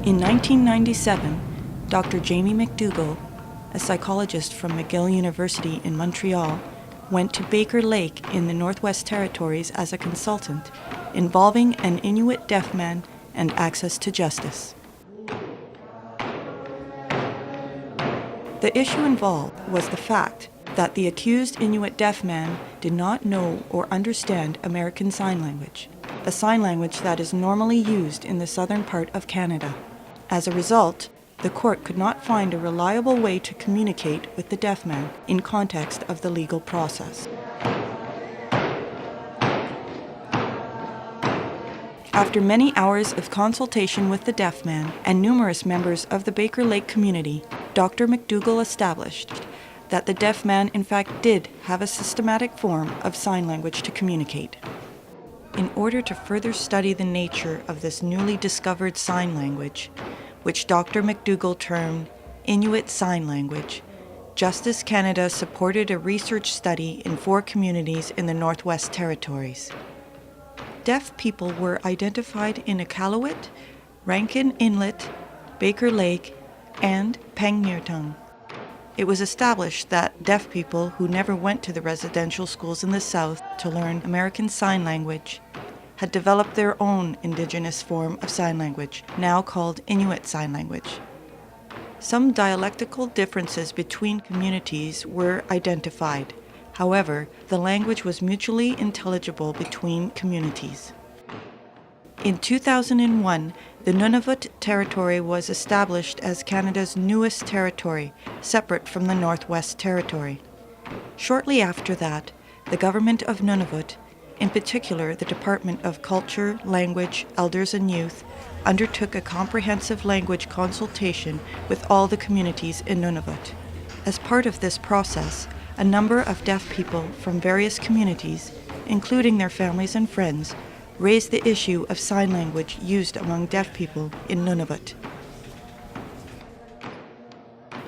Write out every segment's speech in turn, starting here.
In 1997, Dr. Jamie McDougall, a psychologist from McGill University in Montreal, went to Baker Lake in the Northwest Territories as a consultant, involving an Inuit deaf man and access to justice. The issue involved was the fact that the accused Inuit deaf man did not know or understand American Sign Language, a sign language that is normally used in the southern part of Canada. As a result, the court could not find a reliable way to communicate with the deaf man in context of the legal process. After many hours of consultation with the deaf man and numerous members of the Baker Lake community, Dr. McDougall established that the deaf man in fact did have a systematic form of sign language to communicate. In order to further study the nature of this newly discovered sign language, which Dr. McDougall termed Inuit Sign Language, Justice Canada supported a research study in 4 communities in the Northwest Territories. Deaf people were identified in Iqaluit, Rankin Inlet, Baker Lake, and Pangmirtung. It was established that deaf people who never went to the residential schools in the South to learn American Sign Language had developed their own Indigenous form of sign language, now called Inuit Sign Language. Some dialectical differences between communities were identified. However, the language was mutually intelligible between communities. In 2001, the Nunavut territory was established as Canada's newest territory, separate from the Northwest Territory. Shortly after that, the government of Nunavut, in particular the Department of Culture, Language, Elders and Youth, undertook a comprehensive language consultation with all the communities in Nunavut. As part of this process, a number of deaf people from various communities, including their families and friends, raised the issue of sign language used among deaf people in Nunavut.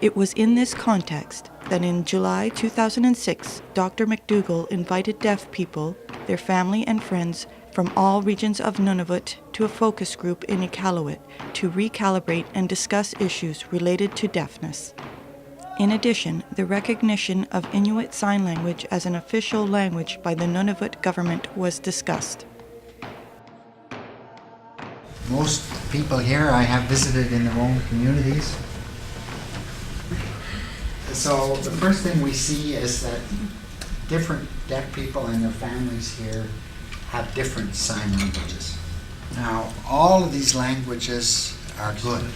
It was in this context that in July 2006, Dr. McDougall invited deaf people, their family and friends from all regions of Nunavut to a focus group in Iqaluit to recalibrate and discuss issues related to deafness. In addition, the recognition of Inuit Sign Language as an official language by the Nunavut government was discussed. Most people here I have visited in their own communities. So the first thing we see is that different deaf people and their families here have different sign languages. Now, all of these languages are good.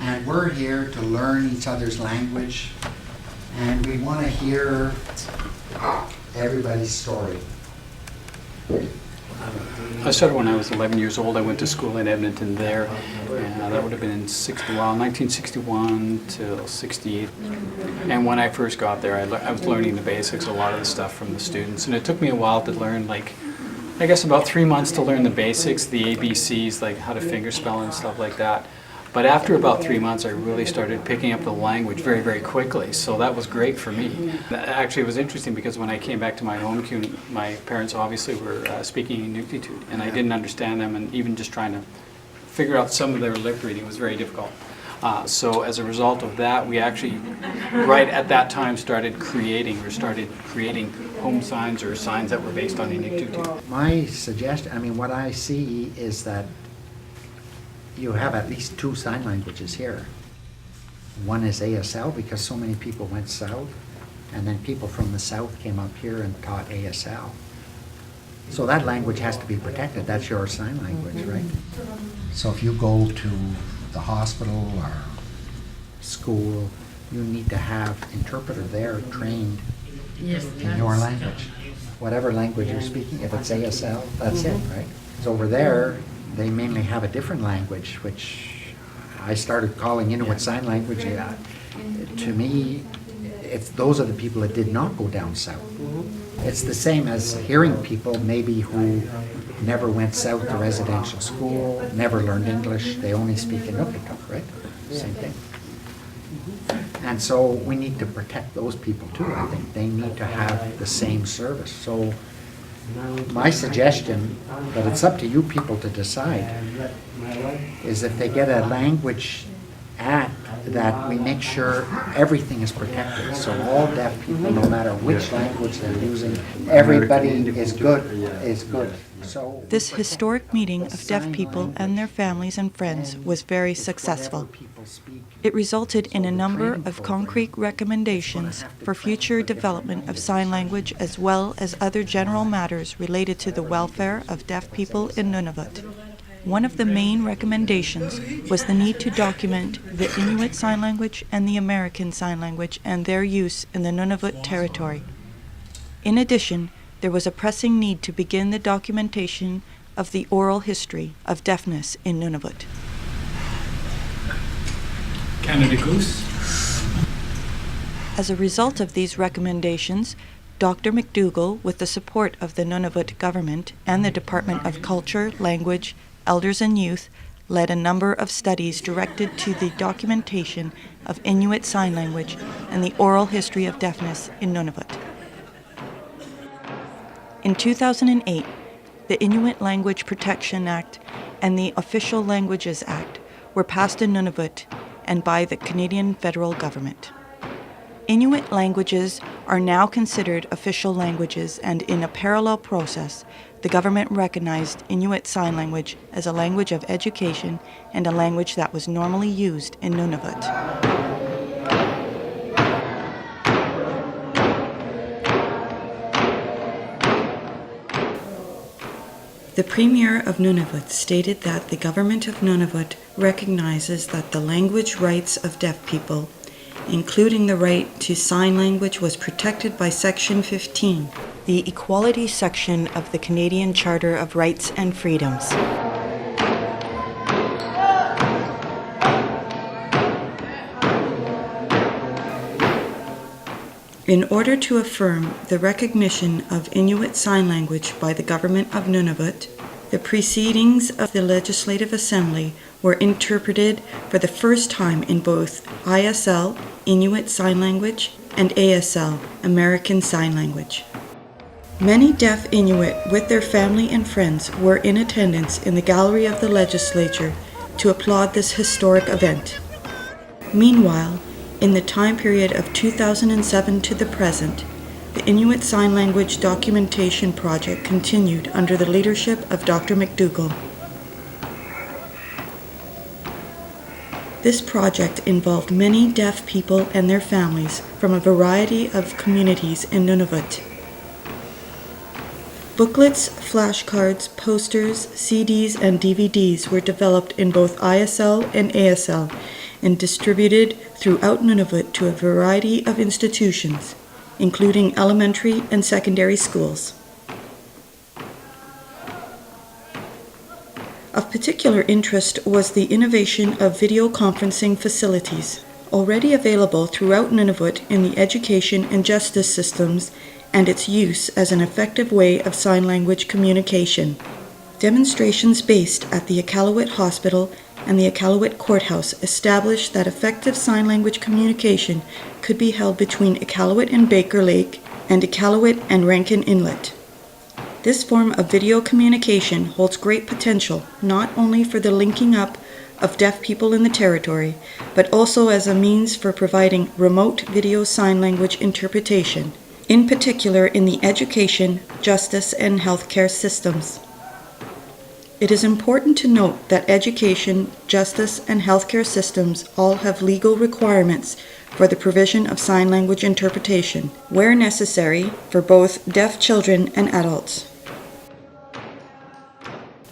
And we're here to learn each other's language, and we want to hear everybody's story. I started when I was 11 years old. I went to school in Edmonton there, and that would have been in 1961 till 68. And when I first got there, I was learning the basics, a lot of the stuff from the students, and it took me a while to learn, I guess about 3 months to learn the basics, the ABCs, like how to fingerspell and stuff like that. But after about 3 months, I really started picking up the language very, very quickly. So that was great for me. Actually, it was interesting because when I came back to my home community, my parents obviously were speaking Inuit, and I didn't understand them, and even just trying to figure out some of their lip reading was very difficult. So as a result of that, we actually, right at that time, started creating home signs or signs that were based on Inuit. My suggestion, what I see is that you have at least 2 sign languages here. One is ASL because so many people went south, and then people from the south came up here and taught ASL. So that language has to be protected. That's your sign language, right? So if you go to the hospital or school, you need to have interpreter there trained in your language. Whatever language you're speaking, if it's ASL, that's it, right? So over there, they mainly have a different language, which I started calling Inuit Sign Language. To me, those are the people that did not go down south. It's the same as hearing people maybe who never went south to residential school, never learned English, they only speak Inuktitut, right? Same thing. And so we need to protect those people too, I think. They need to have the same service. So My suggestion, but it's up to you people to decide, is if they get a language act that we make sure everything is protected. So all deaf people, no matter which language they're using, everybody is good. So This historic meeting of deaf people and their families and friends was very successful. It resulted in a number of concrete recommendations for future development of sign language as well as other general matters related to the welfare of deaf people in Nunavut. One of the main recommendations was the need to document the Inuit Sign Language and the American Sign Language and their use in the Nunavut territory. In addition, there was a pressing need to begin the documentation of the oral history of deafness in Nunavut. Canada Goose. As a result of these recommendations, Dr. McDougall, with the support of the Nunavut government and the Department of Culture, Language, Elders and Youth, led a number of studies directed to the documentation of Inuit Sign Language and the oral history of deafness in Nunavut. In 2008, the Inuit Language Protection Act and the Official Languages Act were passed in Nunavut and by the Canadian federal government. Inuit languages are now considered official languages, and in a parallel process, the government recognized Inuit Sign Language as a language of education and a language that was normally used in Nunavut. The Premier of Nunavut stated that the government of Nunavut recognizes that the language rights of deaf people, including the right to sign language, was protected by Section 15, the Equality section of the Canadian Charter of Rights and Freedoms. In order to affirm the recognition of Inuit Sign Language by the government of Nunavut, the proceedings of the Legislative Assembly were interpreted for the first time in both ISL, Inuit Sign Language, and ASL, American Sign Language. Many deaf Inuit with their family and friends were in attendance in the gallery of the legislature to applaud this historic event. Meanwhile, in the time period of 2007 to the present, the Inuit Sign Language documentation project continued under the leadership of Dr. McDougall. This project involved many deaf people and their families from a variety of communities in Nunavut. Booklets, flashcards, posters, CDs, and DVDs were developed in both ISL and ASL and distributed throughout Nunavut to a variety of institutions, including elementary and secondary schools. Of particular interest was the innovation of video conferencing facilities, already available throughout Nunavut in the education and justice systems, and its use as an effective way of sign language communication. Demonstrations based at the Iqaluit Hospital and the Iqaluit Courthouse established that effective sign language communication could be held between Iqaluit and Baker Lake and Iqaluit and Rankin Inlet. This form of video communication holds great potential not only for the linking up of deaf people in the territory, but also as a means for providing remote video sign language interpretation, in particular in the education, justice, and healthcare systems. It is important to note that education, justice, and healthcare systems all have legal requirements for the provision of sign language interpretation, where necessary, for both deaf children and adults.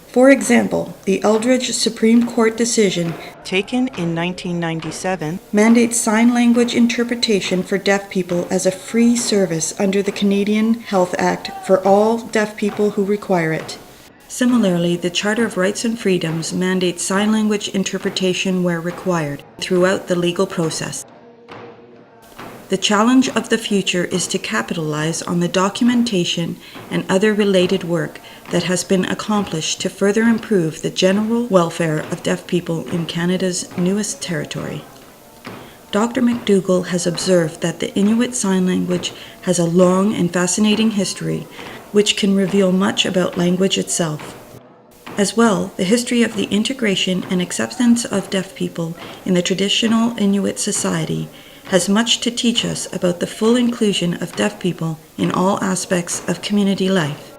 For example, the Eldridge Supreme Court decision, taken in 1997, mandates sign language interpretation for deaf people as a free service under the Canadian Health Act for all deaf people who require it. Similarly, the Charter of Rights and Freedoms mandates sign language interpretation where required throughout the legal process. The challenge of the future is to capitalize on the documentation and other related work that has been accomplished to further improve the general welfare of deaf people in Canada's newest territory. Dr. McDougall has observed that the Inuit Sign Language has a long and fascinating history which can reveal much about language itself. As well, the history of the integration and acceptance of deaf people in the traditional Inuit society has much to teach us about the full inclusion of deaf people in all aspects of community life.